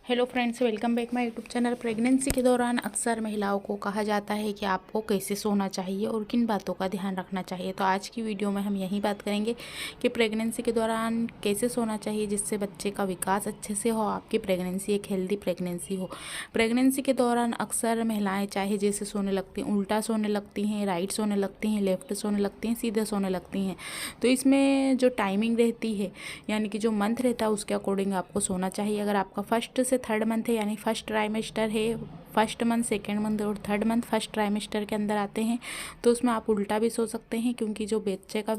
Hello friends, welcome back my YouTube channel. Pregnancy के दौरान अक्सर महिलाओं को कहा जाता है कि आपको कैसे सोना चाहिए और किन बातों का ध्यान रखना चाहिए। तो आज की वीडियो में हम यही बात करेंगे कि प्रेगनेंसी के दौरान कैसे सोना चाहिए जिससे बच्चे का विकास अच्छे से हो, आपकी प्रेगनेंसी एक हेल्दी प्रेगनेंसी हो। प्रेगनेंसी के दौरान अक्सर महिलाएँ चाहे जैसे सोने लगती हैं, उल्टा सोने लगती हैं, राइट सोने लगती हैं, लेफ्ट सोने लगती हैं, सीधे सोने लगती हैं। तो इसमें जो टाइमिंग रहती है यानी कि जो मंथ रहता है उसके अकॉर्डिंग आपको सोना चाहिए। अगर आपका फर्स्ट से थर्ड मंथ है यानी फर्स्ट ट्राइमेस्टर है, फर्स्ट मंथ, सेकेंड मंथ और थर्ड मंथ फर्स्ट ट्राइमेस्टर के अंदर आते हैं तो उसमें आप उल्टा भी सो सकते हैं, क्योंकि जो बच्चे का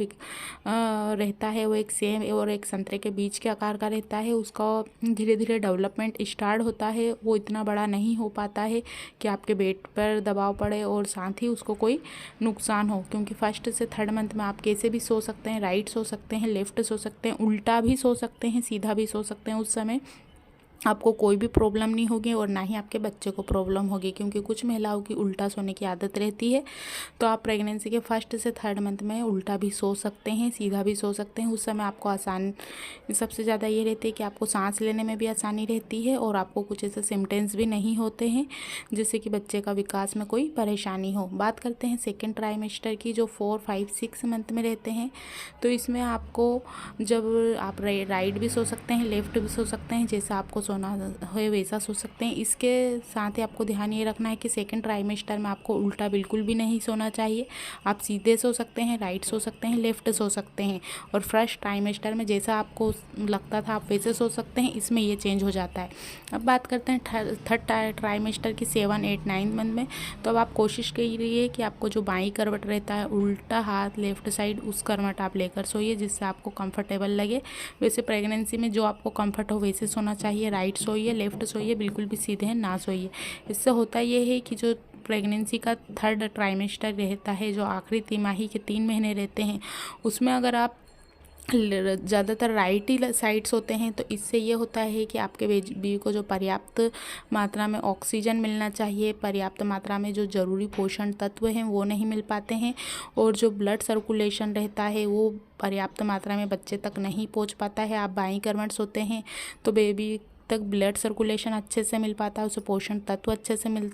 रहता है वो एक सेम और एक संतरे के बीच के आकार का रहता है। उसका धीरे धीरे डेवलपमेंट स्टार्ट होता है, वो इतना बड़ा नहीं हो पाता है कि आपके पेट पर दबाव पड़े और साथ ही उसको कोई नुकसान हो। क्योंकि फर्स्ट से थर्ड मंथ में आप कैसे भी सो सकते हैं, राइट सो सकते हैं, लेफ्ट सो सकते हैं, उल्टा भी सो सकते हैं, सीधा भी सो सकते हैं। उस समय आपको कोई भी प्रॉब्लम नहीं होगी और ना ही आपके बच्चे को प्रॉब्लम होगी, क्योंकि कुछ महिलाओं की उल्टा सोने की आदत रहती है। तो आप प्रेगनेंसी के फर्स्ट से थर्ड मंथ में उल्टा भी सो सकते हैं, सीधा भी सो सकते हैं। उस समय आपको आसान सबसे ज़्यादा ये रहती है कि आपको सांस लेने में भी आसानी रहती है और आपको कुछ ऐसे सिम्टम्स भी नहीं होते हैं जिससे कि बच्चे का विकास में कोई परेशानी हो। बात करते हैं सेकेंड ट्राइमेस्टर की, जो 4, 5, 6 मंथ में रहते हैं। तो इसमें आपको जब आप राइट भी सो सकते हैं, लेफ्ट भी सो सकते हैं, जैसा आपको सोना है वैसा सो सकते हैं। इसके साथ ही आपको ध्यान ये रखना है कि सेकंड ट्राइमेस्टर में आपको उल्टा बिल्कुल भी नहीं सोना चाहिए। आप सीधे सो सकते हैं, राइट सो सकते हैं, लेफ्ट सो सकते हैं। और फर्स्ट ट्राइमेस्टर में जैसा आपको लगता था आप वैसे सो सकते हैं, इसमें ये चेंज हो जाता है। अब बात करते हैं थर्ड ट्राइमेस्टर की 7, 8, 9 मंथ में। तो अब आप कोशिश करिए कि आपको जो बाई करवट रहता है, उल्टा हाथ लेफ्ट साइड, उस करवट आप लेकर सोइए जिससे आपको कंफर्टेबल लगे। वैसे प्रेगनेंसी में जो आपको कंफर्ट हो वैसे सोना चाहिए। राइट सोइए, लेफ्ट सोइए, बिल्कुल भी सीधे ना सोइए। इससे होता ये है कि जो प्रेगनेंसी का थर्ड ट्राइमेस्टर रहता है, जो आखिरी तिमाही के 3 महीने रहते हैं, उसमें अगर आप ज़्यादातर राइट ही साइड सोते हैं तो इससे ये होता है कि आपके बेबी को जो पर्याप्त मात्रा में ऑक्सीजन मिलना चाहिए, पर्याप्त मात्रा में जो ज़रूरी पोषण तत्व हैं वो नहीं मिल पाते हैं, और जो ब्लड सर्कुलेशन रहता है वो पर्याप्त मात्रा में बच्चे तक नहीं पहुंच पाता है। आप बाईं करवट सोते हैं तो बेबी तक ब्लड सर्कुलेशन अच्छे से मिल पाता है, उसे पोषण तत्व अच्छे से मिल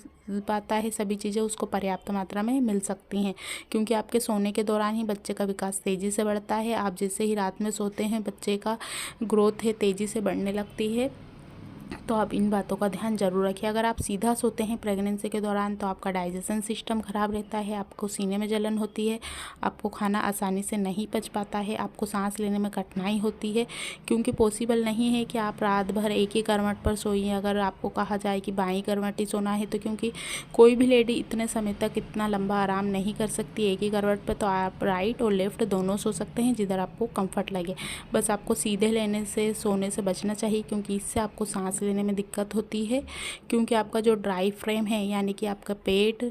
पाता है, सभी चीज़ें उसको पर्याप्त मात्रा में मिल सकती हैं। क्योंकि आपके सोने के दौरान ही बच्चे का विकास तेज़ी से बढ़ता है। आप जैसे ही रात में सोते हैं बच्चे का ग्रोथ है तेज़ी से बढ़ने लगती है। तो आप इन बातों का ध्यान जरूर रखिए। अगर आप सीधा सोते हैं प्रेगनेंसी के दौरान तो आपका डाइजेशन सिस्टम ख़राब रहता है, आपको सीने में जलन होती है, आपको खाना आसानी से नहीं पच पाता है, आपको सांस लेने में कठिनाई होती है। क्योंकि पॉसिबल नहीं है कि आप रात भर एक ही करवट पर सोइए। अगर आपको कहा जाए कि बाईं करवट ही सोना है तो क्योंकि कोई भी लेडी इतने समय तक इतना लंबा आराम नहीं कर सकती एक ही करवट पर, तो आप राइट और लेफ्ट दोनों सो सकते हैं जिधर आपको कम्फर्ट लगे। बस आपको सीधे लेने से सोने से बचना चाहिए, क्योंकि इससे आपको सांस लेने में दिक्कत होती है। क्योंकि आपका जो ड्राई फ्रेम है यानी कि आपका पेट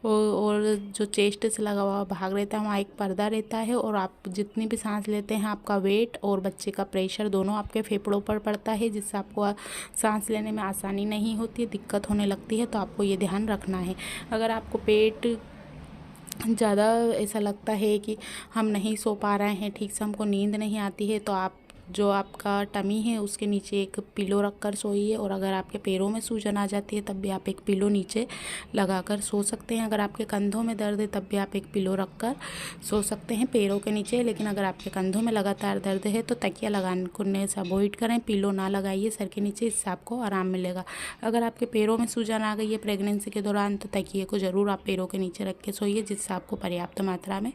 और जो चेस्ट से लगा हुआ भाग रहता है वहाँ एक पर्दा रहता है, और आप जितनी भी सांस लेते हैं आपका वेट और बच्चे का प्रेशर दोनों आपके फेफड़ों पर पड़ता है, जिससे आपको सांस लेने में आसानी नहीं होती है, दिक्कत होने लगती है। तो आपको ये ध्यान रखना है। अगर आपको पेट ज़्यादा ऐसा लगता है कि हम नहीं सो पा रहे हैं ठीक से, हमको नींद नहीं आती है, तो आप जो आपका टमी है उसके नीचे एक पिलो रख कर सोइए। और अगर आपके पैरों में सूजन आ जाती है तब भी आप एक पिलो नीचे लगाकर सो सकते हैं। अगर आपके कंधों में दर्द है तब भी आप एक पिलो रख कर सो सकते हैं पैरों के नीचे। लेकिन अगर आपके कंधों में लगातार दर्द है तो तकिया लगाने से अवॉइड करें, पिलो ना लगाइए सर के नीचे, इससे आपको आराम मिलेगा। अगर आपके पैरों में सूजन आ गई है प्रेगनेंसी के दौरान तो तकिए को ज़रूर आप पैरों के नीचे रख के सोइए, जिससे आपको पर्याप्त मात्रा में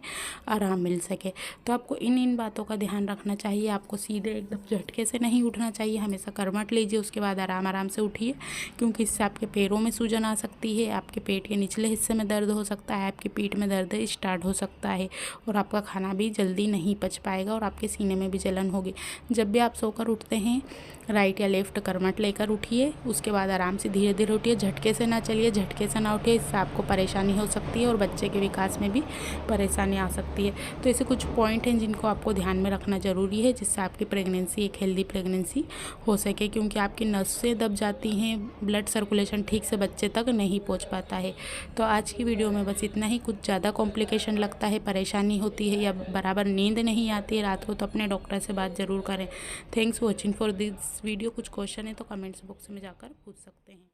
आराम मिल सके। तो आपको इन बातों का ध्यान रखना चाहिए। आपको सीधे एकदम झटके से नहीं उठना चाहिए, हमेशा करवट लीजिए, उसके बाद आराम आराम से उठिए, क्योंकि इससे आपके पैरों में सूजन आ सकती है, आपके पेट के निचले हिस्से में दर्द हो सकता है, आपकी पीठ में दर्द स्टार्ट हो सकता है, और आपका खाना भी जल्दी नहीं पच पाएगा और आपके सीने में भी जलन होगी। जब भी आप सोकर उठते हैं राइट या लेफ्ट करवट लेकर उठिए, उसके बाद आराम से धीरे धीरे उठिए, झटके से ना चलिए, झटके से ना उठिए, इससे आपको परेशानी हो सकती है और बच्चे के विकास में भी परेशानी आ सकती है। तो ऐसे कुछ पॉइंट हैं जिनको आपको ध्यान में रखना ज़रूरी है, जिससे आपकी प्रेगनेंसी एक हेल्दी प्रेगनेंसी हो सके। क्योंकि आपकी नसें दब जाती हैं, ब्लड सर्कुलेशन ठीक से बच्चे तक नहीं पहुंच पाता है। तो आज की वीडियो में बस इतना ही। कुछ ज़्यादा कॉम्प्लिकेशन लगता है, परेशानी होती है या बराबर नींद नहीं आती है रात को, तो अपने डॉक्टर से बात ज़रूर करें। Thanks watching for this video कुछ क्वेश्चन है तो कमेंट्स बॉक्स में जाकर पूछ सकते हैं।